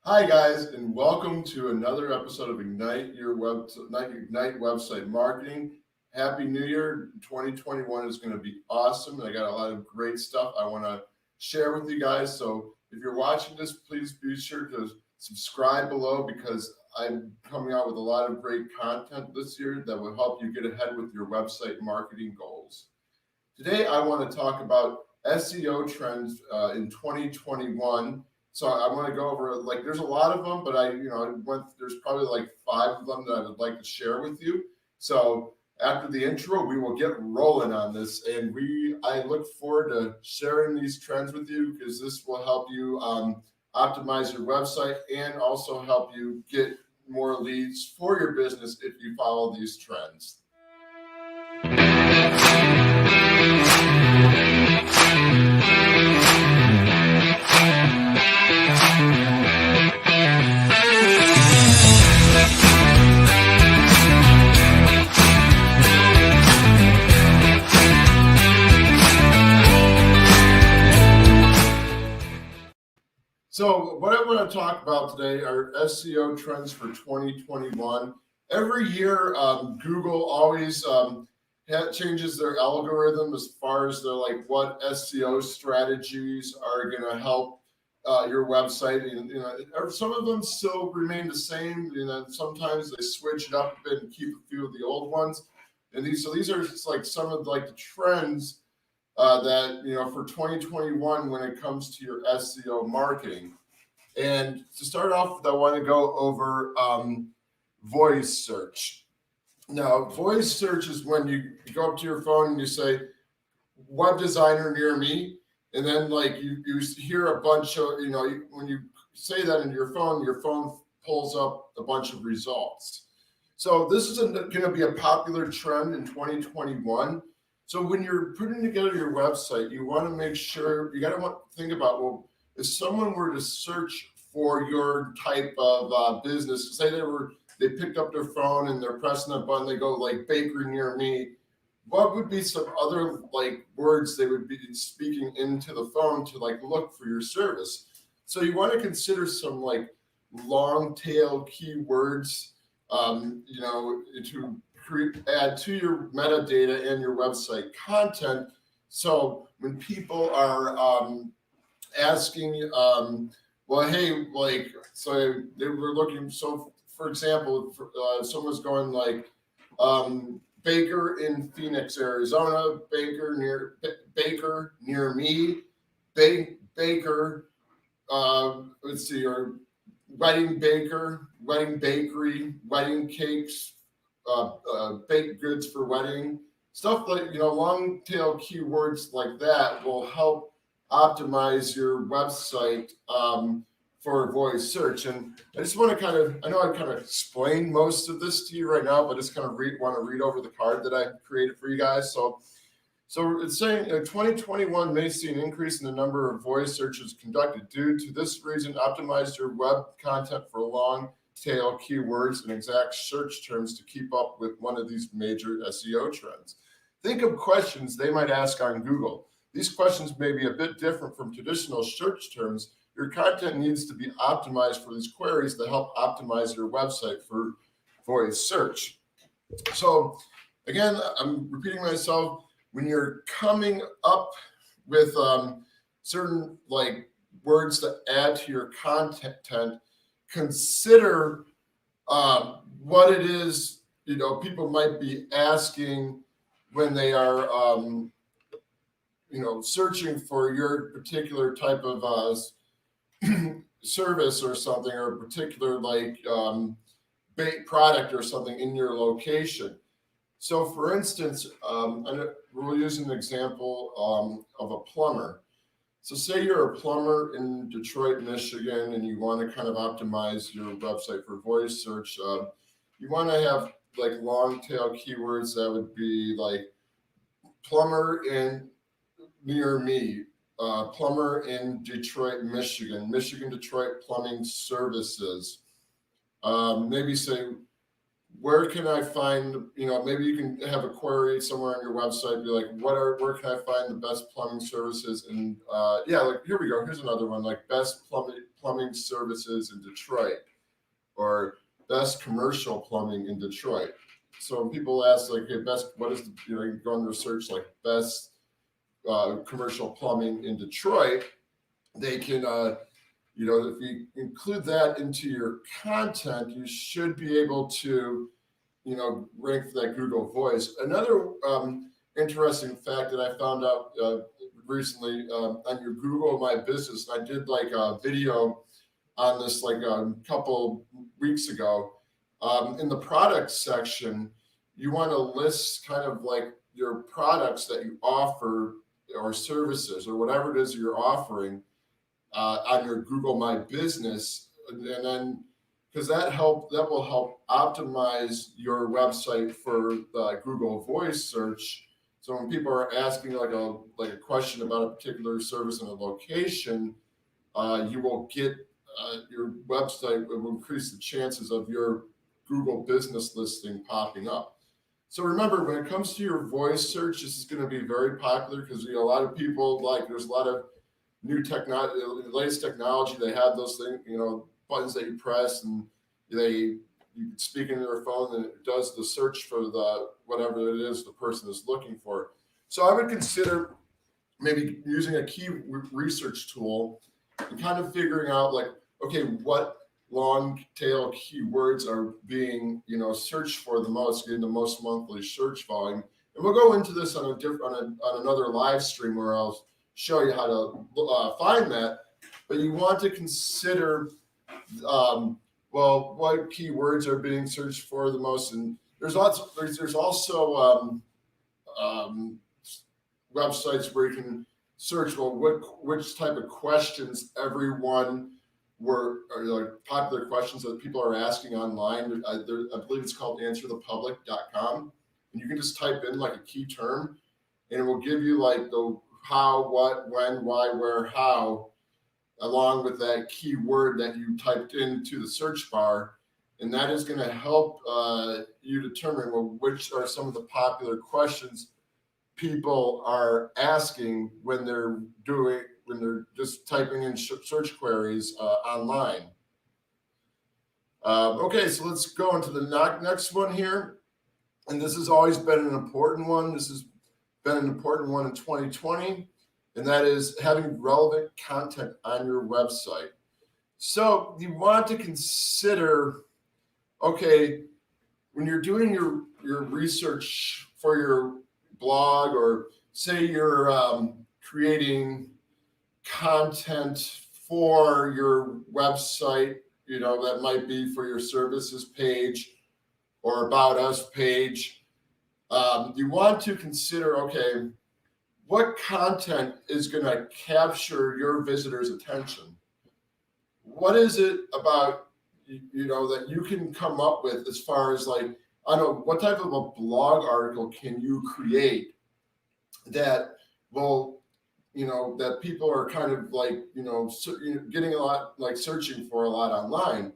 Hi guys, and welcome to another episode of Ignite Website Marketing. Happy New Year! 2021 is going to be awesome, and I got a lot of great stuff I want to share with you guys. So if you're watching this, please be sure to subscribe below because I'm coming out with a lot of great content this year that will help you get ahead with your website marketing goals. Today, I want to talk about SEO trends in 2021. So I want to go over, there's a lot of them, but there's probably like 5 of them that I would like to share with you. So after the intro, we will get rolling on this, and I look forward to sharing these trends with you because this will help you optimize your website and also help you get more leads for your business if you follow these trends. So what I want to talk about today are SEO trends for 2021. Every year, Google always changes their algorithm as far as what SEO strategies are going to help your website. And some of them still remain the same. Sometimes they switch it up a bit and keep a few of the old ones. And these are just like some of the trends that for 2021 when it comes to your SEO marketing. And to start off with, I want to go over voice search. Now, voice search is when you go up to your phone and you say, web designer near me, and then you hear a bunch of, when you say that into your phone pulls up a bunch of results. So this is going to be a popular trend in 2021. So when you're putting together your website, you want to make sure, think about, well, if someone were to search for your type of business, say they picked up their phone and they're pressing a button, they go bakery near me, what would be some other words they would be speaking into the phone to look for your service? So you want to consider some long tail keywords, to add to your metadata and your website content. So when people are asking, well, hey, so they were looking, so for example, someone's going baker in Phoenix, Arizona, baker near me, baker, let's see, or wedding baker, wedding bakery, wedding cakes, baked goods for wedding, stuff long tail keywords like that will help optimize your website for voice search. And I just want to I know I kind of explained most of this to you right now, but just kind of want to read over the card that I created for you guys. So it's saying 2021 may see an increase in the number of voice searches conducted. Due to this reason, optimize your web content for long tail keywords and exact search terms to keep up with one of these major SEO trends. Think of questions they might ask on Google. These questions may be a bit different from traditional search terms. Your content needs to be optimized for these queries to help optimize your website for voice search. So again, I'm repeating myself. When you're coming up with certain words to add to your content, consider what it is people might be asking when they are searching for your particular type of service or something, or a particular product or something in your location. So for instance, we'll use an example of a plumber. So say you're a plumber in Detroit, Michigan, and you want to kind of optimize your website for voice search. You want to have long tail keywords that would be plumber near me, plumber in Detroit, Michigan, Detroit plumbing services. Maybe say, where can I find, maybe you can have a query somewhere on your website, be like, where can I find the best plumbing services? And here we go. Here's another one, best plumbing plumbing services in Detroit, or best commercial plumbing in Detroit. So when people ask like, hey, best, what is the, you go into a search like best commercial plumbing in Detroit, they can, if you include that into your content, you should be able to, rank for that Google voice. Another interesting fact that I found out recently on your Google My Business, I did like a video on this like a couple weeks ago. In the product section, you want to list kind of like your products that you offer or services or whatever it is you're offering on your Google My Business, and then because that will help optimize your website for the Google Voice search. So when people are asking like a question about a particular service in a location, you will get your website will increase the chances of your Google business listing popping up. So remember, when it comes to your voice search, this is going to be very popular because a lot of people there's a lot of new technology, latest technology. They have those things, buttons that you press, and you speak into their phone, and it does the search for the whatever it is the person is looking for. So I would consider maybe using a key research tool and kind of figuring out like, okay, what long tail keywords are being searched for the most, getting the most monthly search volume. And we'll go into this on another live stream where I'll show you how to find that. But you want to consider what keywords are being searched for the most, and there's also websites where you can search which type of questions everyone are like popular questions that people are asking online. I believe it's called answerthepublic.com, and you can just type in like a key term, and it will give you like the how, what, when, why, where, how, along with that keyword that you typed into the search bar. And that is going to help you determine which are some of the popular questions people are asking when they're just typing in search queries online. Okay, so let's go into the next one here. And this has always been an important one. This has been an important one in 2020, and that is having relevant content on your website. So you want to consider, okay, when you're doing your research for your blog, or say you're creating content for your website, that might be for your services page or about us page. You want to consider, okay, what content is going to capture your visitor's attention? What is it about, that you can come up with as far as like, I don't know, what type of a blog article can you create that will, that people are kind of like, getting a lot, like searching for a lot online.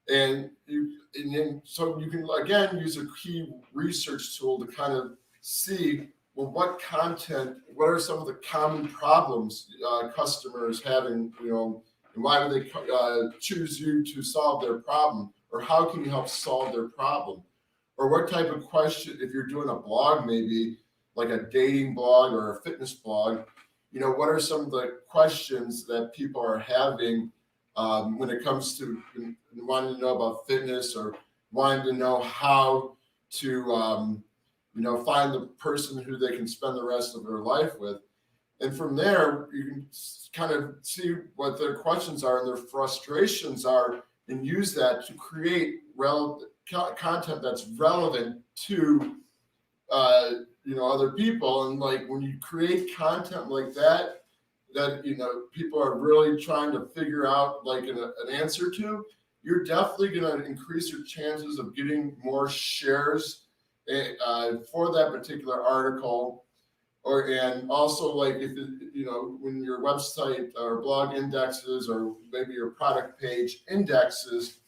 So you can, again, use a key research tool to kind of see, well, what are some of the common problems customers having, and why do they choose you to solve their problem? Or how can you help solve their problem? Or what type of question, if you're doing a blog, maybe like a dating blog or a fitness blog, what are some of the questions that people are having when it comes to wanting to know about fitness, or wanting to know how to, find the person who they can spend the rest of their life with. And from there, you can kind of see what their questions are and their frustrations are, and use that to create content that's relevant to, other people. And like when you create content like that people are really trying to figure out like an answer to, you're definitely going to increase your chances of getting more shares for that particular article. And also, like if when your website or blog indexes, or maybe your product page indexes,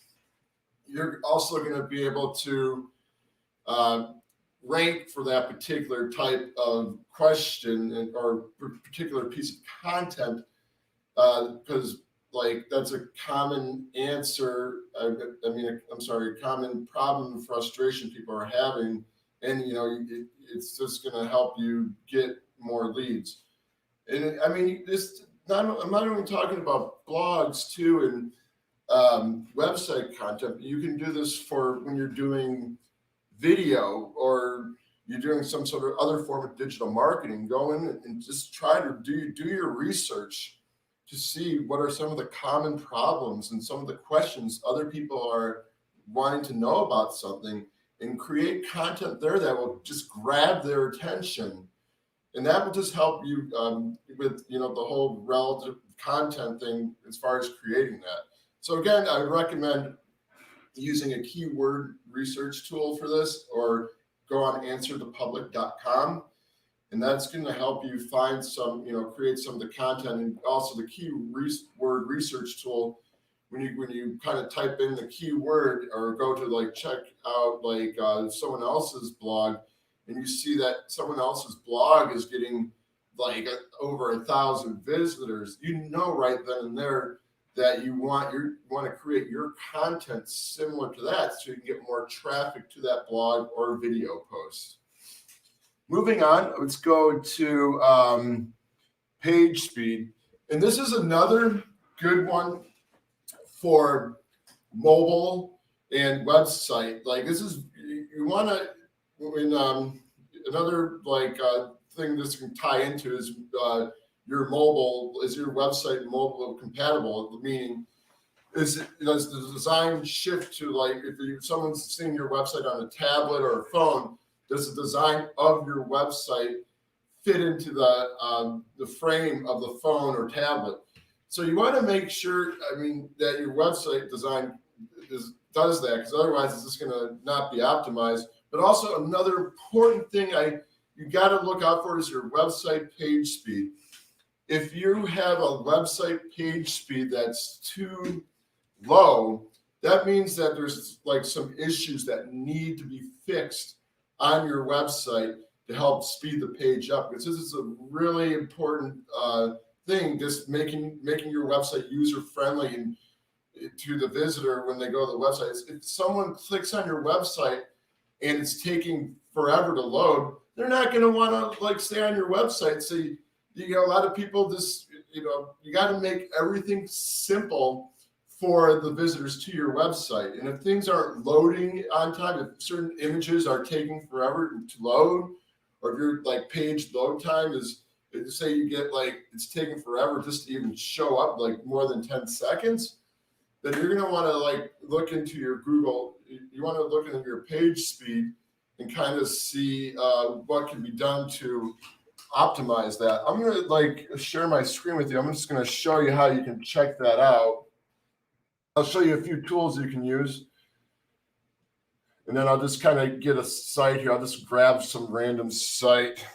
you're also going to be able to rank for that particular type of question or particular piece of content, because like that's a common answer. I'm sorry, common problem and frustration people are having, and it's just going to help you get more leads. And this not I'm not only talking about blogs too and website content, but you can do this for when you're doing video or you're doing some sort of other form of digital marketing. Go in and just try to do your research to see what are some of the common problems and some of the questions other people are wanting to know about something, and create content there that will just grab their attention. And that will just help you with the whole relative content thing as far as creating that. So again, I would recommend using a keyword research tool for this, or go on answerthepublic.com, and that's going to help you find some, create some of the content. And also the keyword research tool, when you kind of type in the keyword or go to like check out like someone else's blog, and you see that someone else's blog is getting like over 1,000 visitors, right then and there that you want to create your content similar to that, so you can get more traffic to that blog or video post. Moving on, let's go to Pagespeed, and this is another good one for mobile and website. Like this is, you want to, when another thing this can tie into is your mobile, is your website mobile compatible? Meaning, does the design shift to, like, if someone's seeing your website on a tablet or a phone, does the design of your website fit into the frame of the phone or tablet? So you want to make sure, that your website design does that, because otherwise it's just going to not be optimized. But also another important thing you got to look out for is your website page speed. If you have a website page speed that's too low, that means that there's like some issues that need to be fixed on your website to help speed the page up. Because this is a really important thing, just making your website user friendly and to the visitor when they go to the website. If someone clicks on your website and it's taking forever to load, they're not going to want to stay on your website. So a lot of people just, you got to make everything simple for the visitors to your website. And if things aren't loading on time, if certain images are taking forever to load, or if your page load time is, say you get it's taking forever just to even show up, more than 10 seconds, then you're going to want to look into your Google. You want to look into your page speed and kind of see what can be done to optimize that. I'm going to share my screen with you. I'm just going to show you how you can check that out. I'll show you a few tools you can use, and then I'll just kind of get a site here. I'll just grab some random site.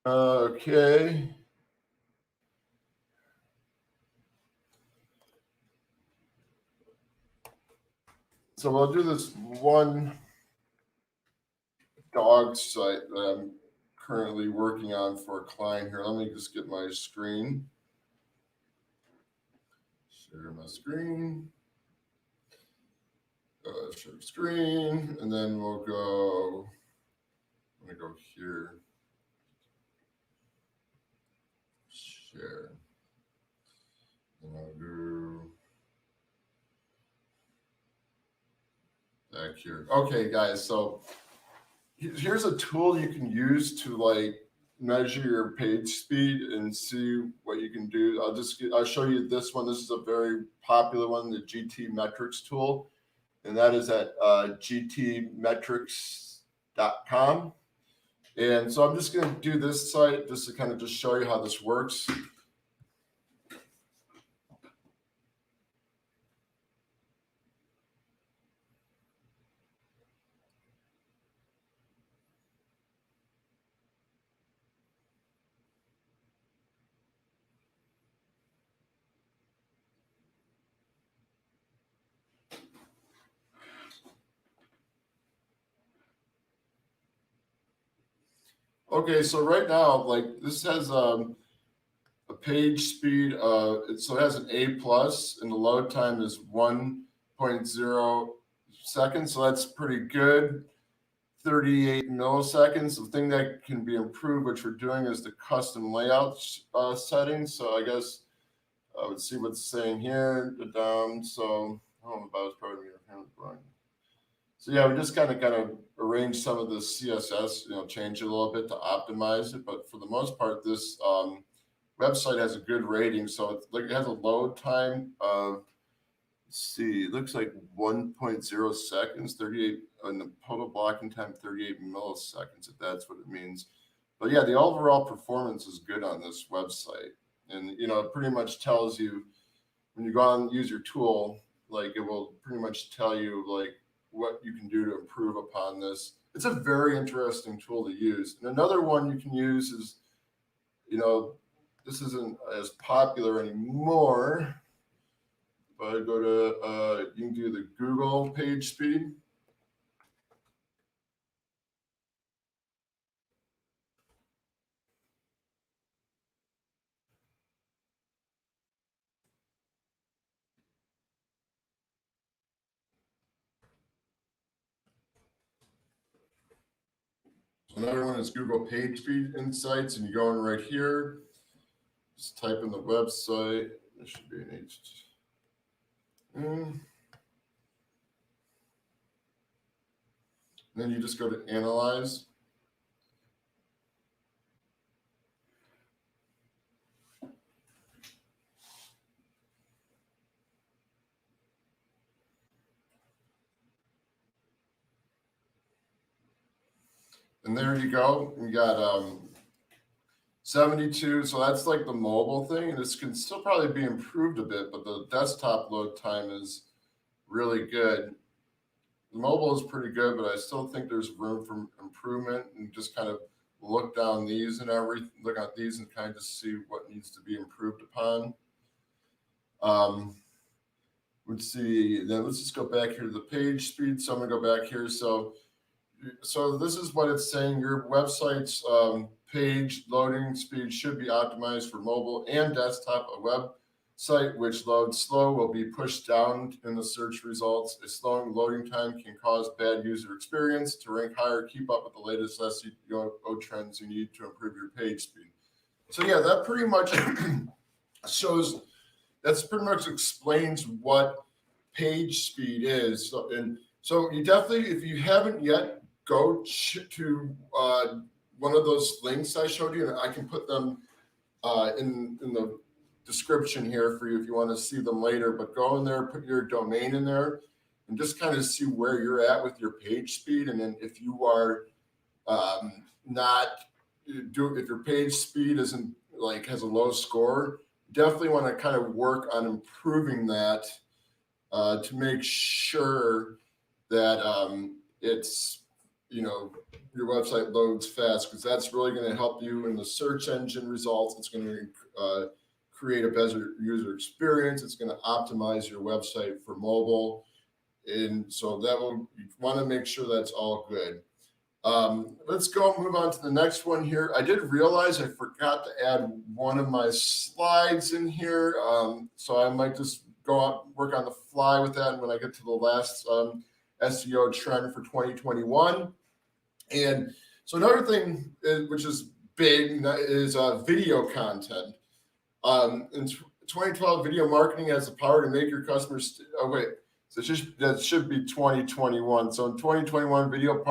Okay. So we'll do this one dog site that I'm currently working on for a client here. Let me just get my screen. Share my screen. Share screen, and then we'll go. I'm gonna go here. Share. And I'll go back here. Okay, guys. So here's a tool you can use to measure your page speed and see what you can do. I'll show you this one. This is a very popular one, the GT Metrics tool, and that is at gtmetrics.com. And so I'm just going to do this site just to kind of just show you how this works. Okay, so right now, like this has a page speed, so it has an A plus, and the load time is 1.0 seconds, so that's pretty good. 38 milliseconds. The thing that can be improved, which we're doing, is the custom layout settings. So I guess I would see what's saying here. So I don't know about it's probably wrong. So yeah, we just kind of arrange some of the CSS, change it a little bit to optimize it. But for the most part, this website has a good rating. So it's like it has a load time of, let's see, it looks like 1.0 seconds, 38, and the total blocking time 38 milliseconds, if that's what it means. But yeah, the overall performance is good on this website. And it pretty much tells you when you go on and use your tool, like it will pretty much tell you like what you can do to improve upon this. It's a very interesting tool to use. And another one you can use is, this isn't as popular anymore, but I go to, you can do the Google page speed. So another one is Google PageSpeed Insights, and you go in right here, just type in the website. There should be an H. Then you just go to Analyze. And there you go. You got 72. So that's like the mobile thing. And this can still probably be improved a bit, but the desktop load time is really good. The mobile is pretty good, but I still think there's room for improvement, and just kind of look down these and look at these and kind of just see what needs to be improved upon. Let's see, then let's just go back here to the page speed. So I'm gonna go back here. So this is what it's saying. Your website's page loading speed should be optimized for mobile and desktop. A website which loads slow will be pushed down in the search results. A slowing loading time can cause bad user experience. To rank higher, keep up with the latest SEO trends you need to improve your page speed. So yeah, that pretty much pretty much explains what page speed is. So you definitely, if you haven't yet, go to one of those links I showed you, and I can put them in the description here for you if you want to see them later. But go in there, put your domain in there, and just kind of see where you're at with your page speed. And then if you are if your page speed isn't like has a low score, definitely want to kind of work on improving that to make sure that it's your website loads fast, because that's really going to help you in the search engine results. It's going to create a better user experience. It's going to optimize your website for mobile, and so you want to make sure that's all good. Let's go move on to the next one here. I did realize I forgot to add one of my slides in here, so I might just go out work on the fly with that when I get to the last SEO trend for 2021. And so another thing which is big is video content. In 2012, video marketing has the power to make your customers. That should be 2021. So in 2021, video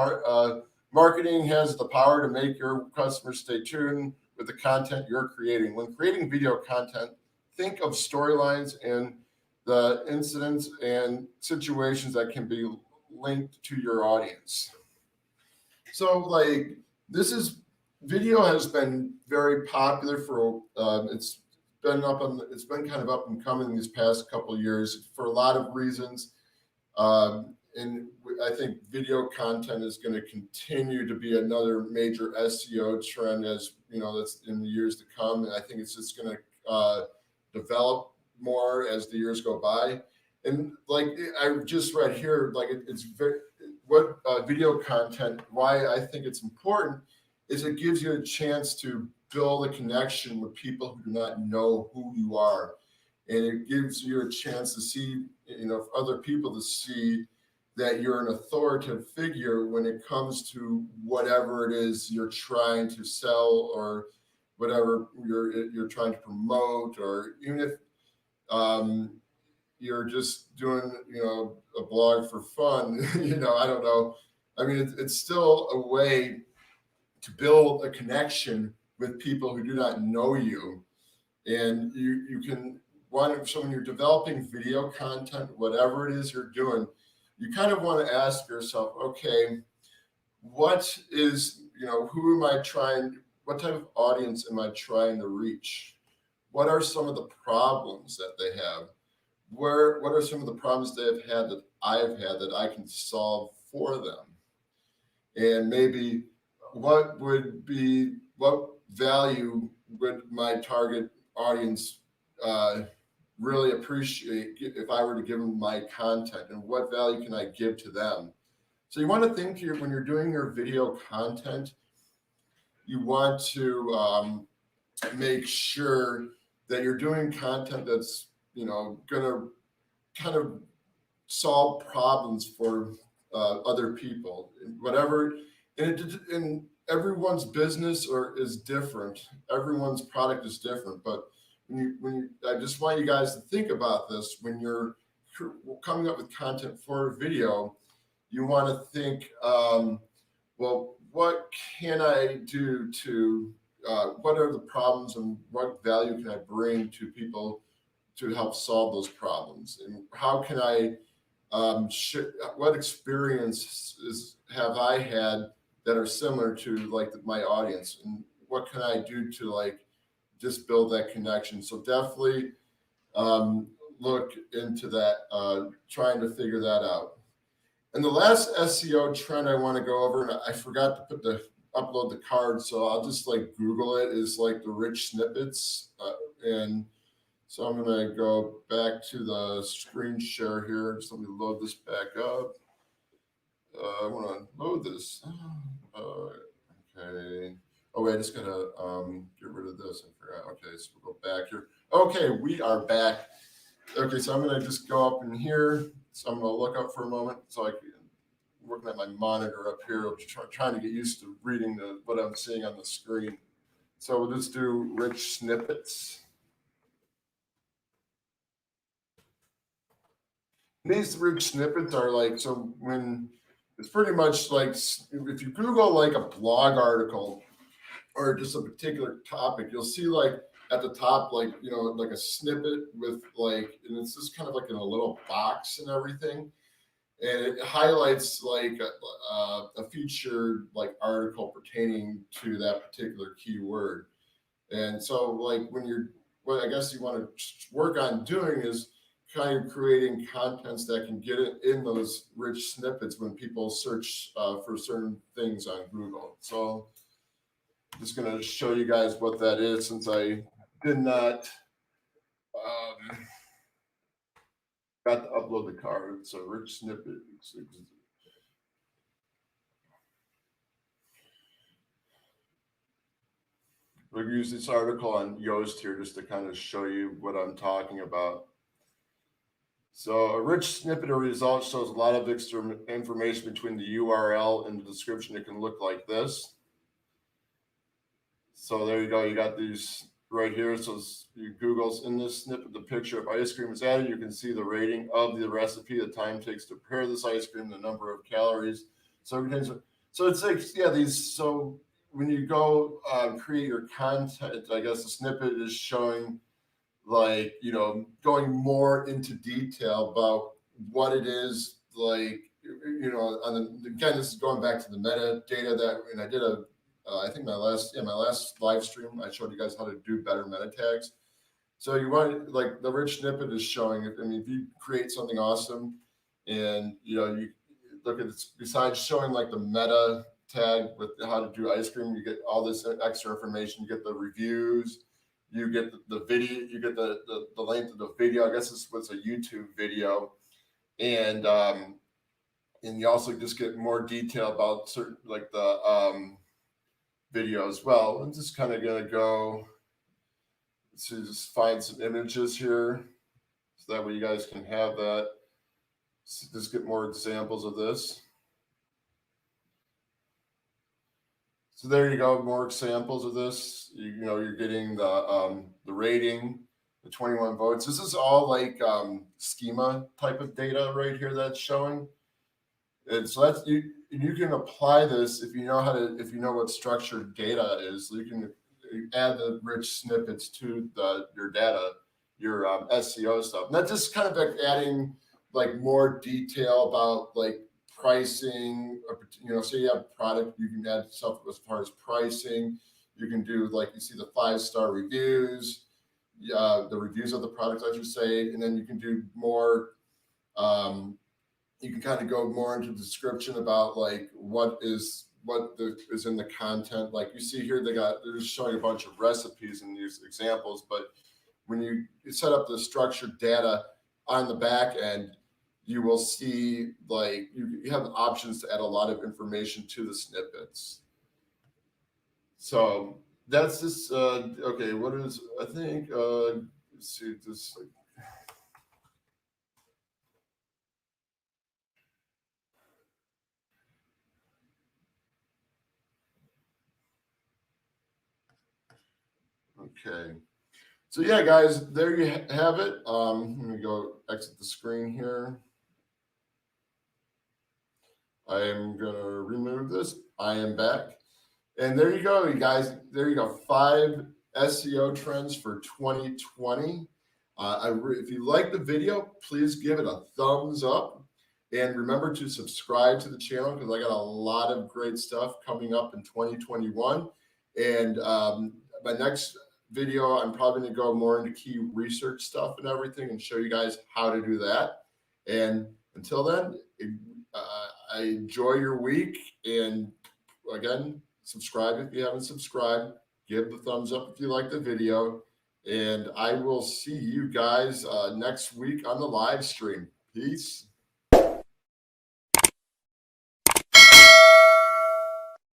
marketing has the power to make your customers stay tuned with the content you're creating. When creating video content, think of storylines and the incidents and situations that can be linked to your audience. So like video has been very popular for it's been kind of up and coming these past couple of years for a lot of reasons. And I think video content is going to continue to be another major SEO trend, as that's in the years to come. And I think it's just going to develop more as the years go by. And like I just read here, like it's very what video content. Why I think it's important is it gives you a chance to build a connection with people who do not know who you are. And it gives you a chance to see, for other people to see that you're an authoritative figure when it comes to whatever it is you're trying to sell, or whatever you're trying to promote, or even if you're just doing, a blog for fun, I don't know. I mean, it's still a way to build a connection with people who do not know you. And you can so when you're developing video content, whatever it is you're doing, you kind of want to ask yourself, okay, what is, who am I trying, what type of audience am I trying to reach? What are some of the problems that they have? What are some of the problems they've had that I've had that I can solve for them? And maybe what value would my target audience really appreciate if I were to give them my content, and what value can I give to them? So you want to think here when you're doing your video content, you want to make sure that you're doing content that's, going to kind of solve problems for other people, whatever. And everyone's business is different. Everyone's product is different. But I just want you guys to think about this when you're coming up with content for a video. You want to think, well, what can I do to? What are the problems, and what value can I bring to people to help solve those problems? And how can I? What experiences have I had that are similar to like my audience, and what can I do to like just build that connection? So definitely look into that, trying to figure that out. And the last SEO trend I want to go over, and I forgot to upload the card, so I'll just like Google it, is like the rich snippets. And so I'm going to go back to the screen share here. Just let me load this back up. I want to load this. Okay. Oh, wait, I just got to get rid of this. I forgot. Okay, so we'll go back here. Okay, we are back. Okay, so I'm going to just go up in here. So I'm going to look up for a moment. So I can working at my monitor up here. I'm trying to get used to reading what I'm seeing on the screen. So we'll just do rich snippets. These rich snippets are like, so when it's pretty much like, if you Google like a blog article or just a particular topic, you'll see like at the top, like, like a snippet with like, and it's just kind of like in a little box and everything. And it highlights like a featured like article pertaining to that particular keyword. And so like what I guess you want to work on doing is kind of creating contents that can get it in those rich snippets when people search for certain things on Google. So I'm just going to show you guys what that is, since I did not got to upload the card. It's a rich snippet. We'll use this article on Yoast here just to kind of show you what I'm talking about. So a rich snippet or result shows a lot of extra information between the URL and the description. It can look like this. So there you go. You got these right here. So you Google's in this snippet, the picture of ice cream is added. You can see the rating of the recipe, the time it takes to prepare this ice cream, the number of calories. So it's like, yeah, these. So when you go create your content, I guess the snippet is showing like, going more into detail about what it is, like, again, this is going back to the metadata and I did I think my last live stream, I showed you guys how to do better meta tags. So you want, like, the rich snippet is showing it. I mean, if you create something awesome and, you look at it, besides showing like the meta tag with how to do ice cream, you get all this extra information. You get the reviews, you get the video, you get the length of the video. I guess this was a YouTube video. And you also just get more detail about certain, like the video as well. I'm just kind of going to go to just find some images here so that way you guys can have that. So just get more examples of this. So there you go, more examples of this. You know, you're getting the rating, the 21 votes. This is all like schema type of data right here that's showing. And so that's you can apply this if you know how to, if you know what structured data is. So you can add the rich snippets to your data, your SEO stuff. And that's just kind of like adding like more detail about like pricing, you know, say you have product, you can add stuff as far as pricing. You can do like you see the 5-star reviews, the reviews of the product, I should say, and then you can do more. You can kind of go more into the description about like what is in the content. Like you see here, they're just showing a bunch of recipes in these examples, but when you set up the structured data on the back end, you will see like you have options to add a lot of information to the snippets. So that's this. Okay, what is I think? Let's see this. Okay. So yeah, guys, there you have it. Let me go exit the screen here. I am gonna remove this. I am back. And there you go, you guys. There you go. 5 SEO trends for 2020. If you like the video, please give it a thumbs up. And remember to subscribe to the channel because I got a lot of great stuff coming up in 2021. And my next video, I'm probably going to go more into key research stuff and everything and show you guys how to do that. And until then, I enjoy your week. And again, subscribe if you haven't subscribed. Give the thumbs up if you like the video. And I will see you guys next week on the live stream. Peace.